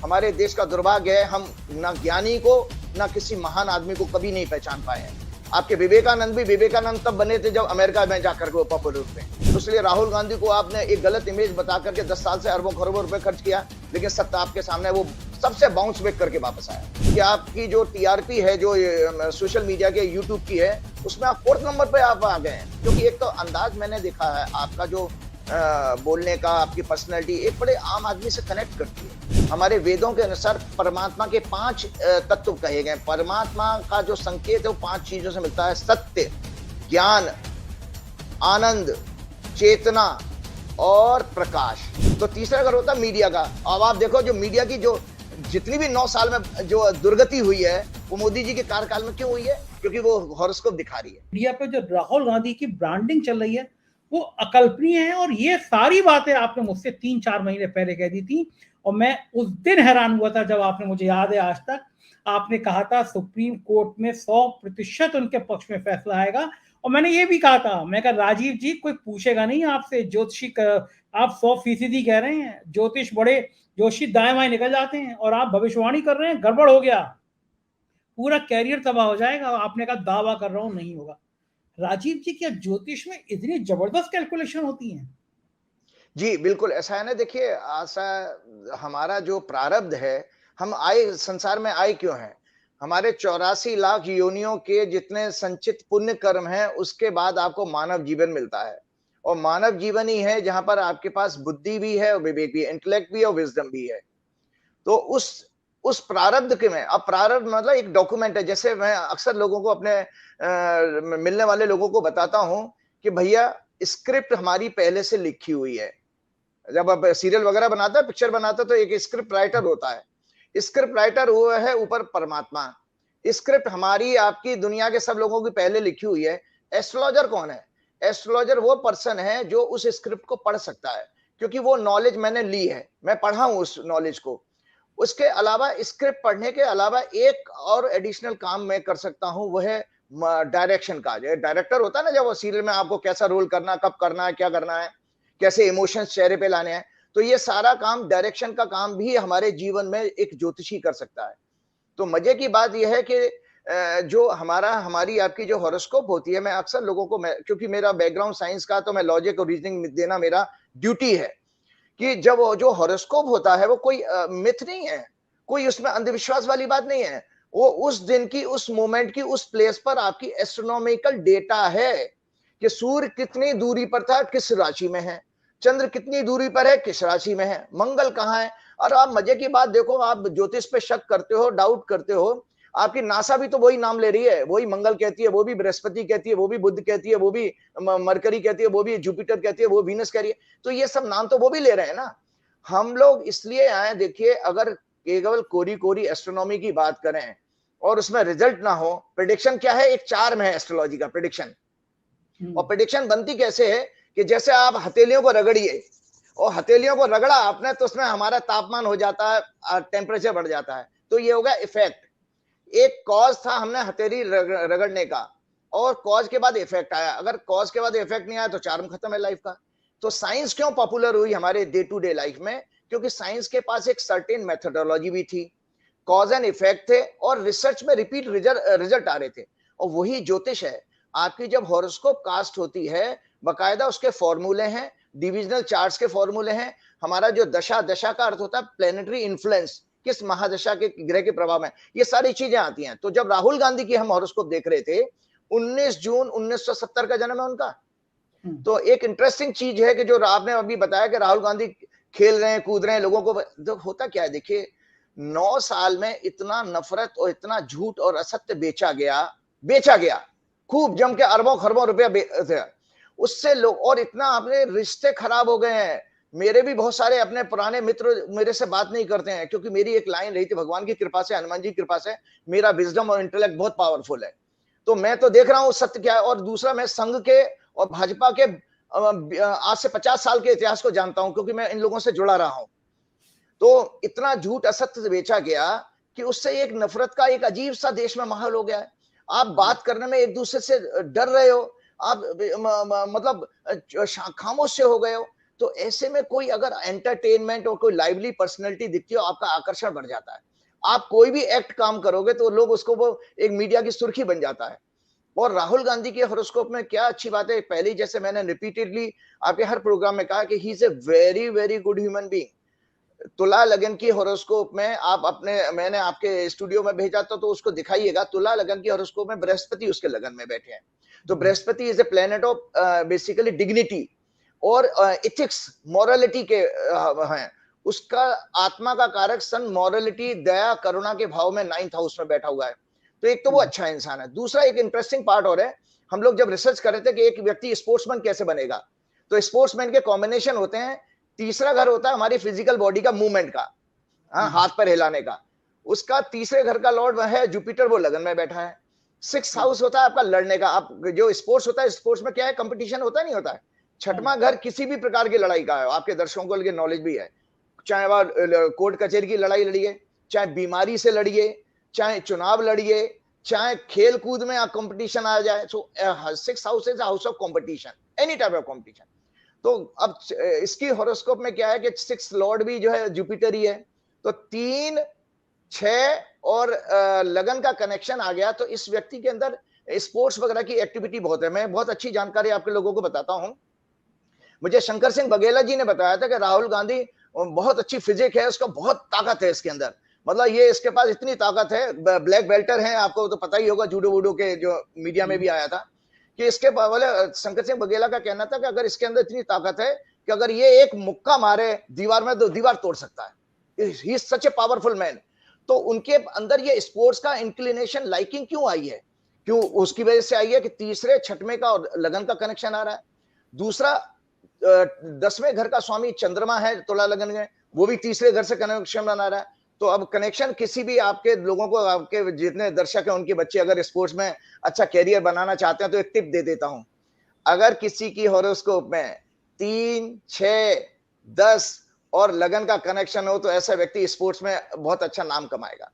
हमारे देश का दुर्भाग्य है, हम ना ज्ञानी को ना किसी महान आदमी को कभी नहीं पहचान पाए हैं। आपके विवेकानंद भी विवेकानंद तब बने थे जब अमेरिका में जाकर के वो पॉपुलर हुए। तो इसलिए राहुल गांधी को आपने एक गलत इमेज बता करके 10 साल से अरबों खरबों रुपए खर्च किया, लेकिन सत्ता आपके सामने वो सबसे बाउंस बैक करके वापस आया कि आपकी जो टीआरपी है, जो सोशल मीडिया के यूट्यूब की है, उसमें आप 4th नंबर पे आप आ गए हैं। क्योंकि एक तो अंदाज मैंने देखा है आपका जो बोलने का, आपकी पर्सनैलिटी एक बड़े आम आदमी से कनेक्ट करती है। हमारे वेदों के अनुसार परमात्मा के 5 तत्व कहे गए। परमात्मा का जो संकेत है वो 5 चीजों से मिलता है: सत्य, ज्ञान, आनंद, चेतना और प्रकाश। तो तीसरा अगर होता मीडिया का, अब आप देखो जो मीडिया की जो जितनी भी 9 साल में जो दुर्गति हुई है वो मोदी जी के कार्यकाल में क्यों हुई है? क्योंकि वो हॉरोस्कोप दिखा रही है। मीडिया पे जो राहुल गांधी की ब्रांडिंग चल रही है वो अकल्पनीय है, और ये सारी बातें आपने मुझसे 3-4 महीने पहले कह दी थी, और मैं उस दिन हैरान हुआ था जब आपने, मुझे याद है आज तक, आपने कहा था सुप्रीम कोर्ट में 100% उनके पक्ष में फैसला आएगा। और मैंने ये भी कहा था, मैं कहा राजीव जी कोई पूछेगा नहीं आपसे ज्योतिषी, आप 100% कह रहे हैं, ज्योतिष बड़े जोशी दाएं बाएं निकल जाते हैं, और आप भविष्यवाणी कर रहे हैं, गड़बड़ हो गया, पूरा कैरियर तबाह हो जाएगा। आपने कहा दावा कर रहा हूं नहीं होगा। राजीव जी, क्या ज्योतिष में इतनी जबरदस्त कैलकुलेशन होती है? जी, बिल्कुल ऐसा है ना। देखिए, ऐसा हमारा जो प्रारब्ध है, हम आए संसार में आए क्यों हैं? हमारे 84 लाख योनियों के जितने संचित पुण्य कर्म हैं, उसके बाद आपको मानव जीवन मिलता है। और मानव जीवन ही है जहां पर आपके पास बुद्धि भी है और विवेक भी है, इंटेलेक्ट भी है और विजडम भी है। तो उस प्रारब्ध के में, अब प्रारब्ध मतलब एक डॉक्यूमेंट है। जैसे मैं अक्सर लोगों को अपने मिलने वाले लोगों को बताता हूं कि भैया स्क्रिप्ट हमारी पहले से लिखी हुई है। जब आप सीरियल वगैरह बनाता है, पिक्चर बनाता है, तो एक स्क्रिप्ट राइटर होता है। स्क्रिप्ट राइटर हुआ है ऊपर परमात्मा। स्क्रिप्ट हमारी आपकी दुनिया के सब लोगों की पहले लिखी हुई है। एस्ट्रोलॉजर कौन है? एस्ट्रोलॉजर वो पर्सन है जो उस स्क्रिप्ट को पढ़ सकता है, क्योंकि वो नॉलेज मैंने ली है, मैं पढ़ा हूं उस नॉलेज को। उसके अलावा स्क्रिप्ट पढ़ने के अलावा एक और एडिशनल काम मैं कर सकता हूं, वो है डायरेक्शन का। जो डायरेक्टर होता है ना, जब वो सीरियल में आपको कैसा रोल करना, कब करना है, क्या करना है, कैसे इमोशंस चेहरे पे लाने हैं, तो ये सारा काम, डायरेक्शन का काम भी हमारे जीवन में एक ज्योतिषी कर सकता है। तो मजे की बात यह है कि जो हमारी आपकी जो हॉरोस्कोप होती है, मैं अक्सर लोगों को, मैं क्योंकि मेरा बैकग्राउंड साइंस का, तो मैं लॉजिक और रीजनिंग देना मेरा ड्यूटी है, कि जब जो हॉरोस्कोप होता है वो कोई मिथ नहीं है, कोई उसमें अंधविश्वास वाली बात नहीं है। वो उस दिन की, उस मोमेंट की, उस प्लेस पर आपकी एस्ट्रोनॉमिकल डेटा है कि सूर्य कितनी दूरी पर था, किस राशि में है, चंद्र कितनी दूरी पर है, किस राशि में है, मंगल कहाँ है। और आप मजे की बात देखो, आप ज्योतिष पे शक करते हो, डाउट करते हो, आपकी नासा भी तो वही नाम ले रही है, वही मंगल कहती है, वो भी बृहस्पति कहती है, वो भी बुध कहती है, वो भी मरकरी कहती है, वो भी जुपिटर कहती है, वो वीनस कह रही है। तो ये सब नाम तो वो भी ले रहे हैं ना। हम लोग इसलिए आए, देखिए, अगर केवल कोरी कोरी एस्ट्रोनॉमी की बात करें और उसमें रिजल्ट ना हो, प्रिडिक्शन क्या है, एक चार्म है एस्ट्रोलॉजी का, प्रिडिक्शन। और प्रिडिक्शन बनती कैसे है कि जैसे आप हथेलियों को रगड़िए, और हथेलियों को रगड़ा आपने, तो उसमें हमारा तापमान हो जाता है, टेम्परेचर बढ़ जाता है, तो ये होगा इफेक्ट। एक कॉज था हमने हथेली रगड़ने का, और कॉज के बाद इफेक्ट आया। अगर कॉज के बाद इफेक्ट नहीं आया तो चार्म खत्म है लाइफ का। तो साइंस क्यों पॉपुलर हुई हमारे डे टू डे लाइफ में? क्योंकि साइंस के पास एक सर्टेन मेथोडोलॉजी भी थी, कॉज एंड इफेक्ट थे, और रिसर्च में रिपीट रिजल्ट आ रहे थे। और वही ज्योतिष है। आपकी जब हॉरोस्कोप कास्ट होती है, बकायदा उसके फॉर्मूले हैं, डिविजनल चार्ट्स के फॉर्मूले हैं। हमारा जो दशा, दशा का अर्थ होता है प्लेनेटरी इन्फ्लुएंस, किस महादशा के ग्रह के प्रभाव में, ये सारी चीजें आती हैं। तो जब राहुल गांधी की हम हॉरोस्कोप देख रहे थे, 19 जून 1970 का जन्म है उनका। तो एक इंटरेस्टिंग चीज है कि जो आपने अभी बताया कि राहुल गांधी खेल रहे हैं, कूद रहे हैं, लोगों को तो होता क्या है, देखिए, 9 साल में इतना नफरत और इतना झूठ और असत्य बेचा गया, खूब जम के अरबों खरबों रुपया उससे लोग, और इतना अपने रिश्ते खराब हो गए हैं। मेरे भी बहुत सारे अपने पुराने मित्र मेरे से बात नहीं करते हैं, क्योंकि मेरी एक लाइन रही थी, भगवान की कृपा से, हनुमान जी की कृपा से मेरा विजडम और इंटेलेक्ट बहुत पावरफुल है। तो मैं तो देख रहा हूं सत्य क्या है। और दूसरा, मैं संघ के और भाजपा के आज से 50 साल के इतिहास को जानता हूं, क्योंकि मैं इन लोगों से जुड़ा रहा हूं। तो इतना झूठ असत्य बेचा गया कि उससे एक नफरत का एक अजीब सा देश में माहौल हो गया है। आप बात करने में एक दूसरे से डर रहे हो, आप मतलब खामोश से हो गए हो। तो ऐसे में कोई अगर एंटरटेनमेंट और कोई लाइवली पर्सनैलिटी दिखती हो, आपका आकर्षण बढ़ जाता है। आप कोई भी एक्ट काम करोगे तो लोग उसको, वो एक मीडिया की सुर्खी बन जाता है। और राहुल गांधी के हॉरोस्कोप में क्या अच्छी बात है, पहले जैसे मैंने रिपीटेडली आपके हर प्रोग्राम में कहा कि he is a very very good human being. तुला लगन की हॉरोस्कोप में आप अपने, मैंने आपके स्टूडियो में भेजा था तो उसको दिखाइएगा, तुला लगन की हॉरोस्कोप में बृहस्पति उसके लगन में बैठे हैं। तो Brihaspati is a planet of basically dignity और इथिक्स, मॉरलिटी के हैं। उसका आत्मा का कारक सन मॉरलिटी, दया, करुणा के भाव में 9th हाउस में बैठा हुआ है। तो एक तो वो अच्छा इंसान है। दूसरा एक इंटरेस्टिंग पार्ट और है, हम लोग जब रिसर्च कर रहे थे कि एक व्यक्ति स्पोर्ट्समैन कैसे बनेगा, तो स्पोर्ट्समैन के कॉम्बिनेशन होते हैं। तीसरा घर होता है हमारी फिजिकल बॉडी का, मूवमेंट का, हाथ पर हिलाने का। उसका तीसरे घर का लॉर्ड वह है जुपिटर, वो लगन में बैठा है। 6th हाउस होता है आपका लड़ने का। आप जो स्पोर्ट्स होता है, स्पोर्ट्स में क्या है, कंपटीशन होता नहीं होता है। 6वां घर किसी भी प्रकार की लड़ाई का है, आपके दर्शकों को नॉलेज भी है। चाहे वह कोर्ट कचहरी की लड़ाई लड़िए, चाहे बीमारी से लड़िए, चाहे चुनाव लड़िए, चाहे खेल कूद में कंपटीशन आ जाए। सो 6th house is house of competition, any type of competition. तो अब इसकी हॉरोस्कोप में क्या है कि 6th लॉर्ड भी जो है जुपिटर ही है। तो 3, 6 और लगन का कनेक्शन आ गया, तो इस व्यक्ति के अंदर स्पोर्ट्स वगैरह की एक्टिविटी बहुत है। मैं बहुत अच्छी जानकारी आपके लोगों को बताता हूं। मुझे शंकर सिंह बघेला जी ने बताया था कि राहुल गांधी बहुत अच्छी फिजिक है, उसका बहुत ताकत है इसके अंदर। मतलब ये इसके पास इतनी ताकत है, ब्लैक बेल्टर है, आपको तो पता ही होगा, जूडो वूडो के जो मीडिया में भी आया था कि इसके बोले, शंकर सिंह बघेला का कहना था कि अगर इसके अंदर इतनी ताकत है कि अगर ये एक मुक्का मारे दीवार में तो दीवार तोड़ सकता है। He is such a powerful man. तो उनके अंदर ये स्पोर्ट्स का इंक्लिनेशन, लाइकिंग क्यों आई है? क्यों? उसकी वजह से आई है कि तीसरे, 6वें का और लगन का कनेक्शन आ रहा है। दूसरा 10वें घर का स्वामी चंद्रमा है तुला लगन में, वो भी तीसरे घर से कनेक्शन बना रहा है। तो अब कनेक्शन किसी भी आपके लोगों को, आपके जितने दर्शक हैं उनके बच्चे अगर स्पोर्ट्स में अच्छा कैरियर बनाना चाहते हैं तो एक टिप दे देता हूं। अगर किसी की हॉरोस्कोप में 3, 6, 10 और लगन का कनेक्शन हो तो ऐसा व्यक्ति स्पोर्ट्स में बहुत अच्छा नाम कमाएगा।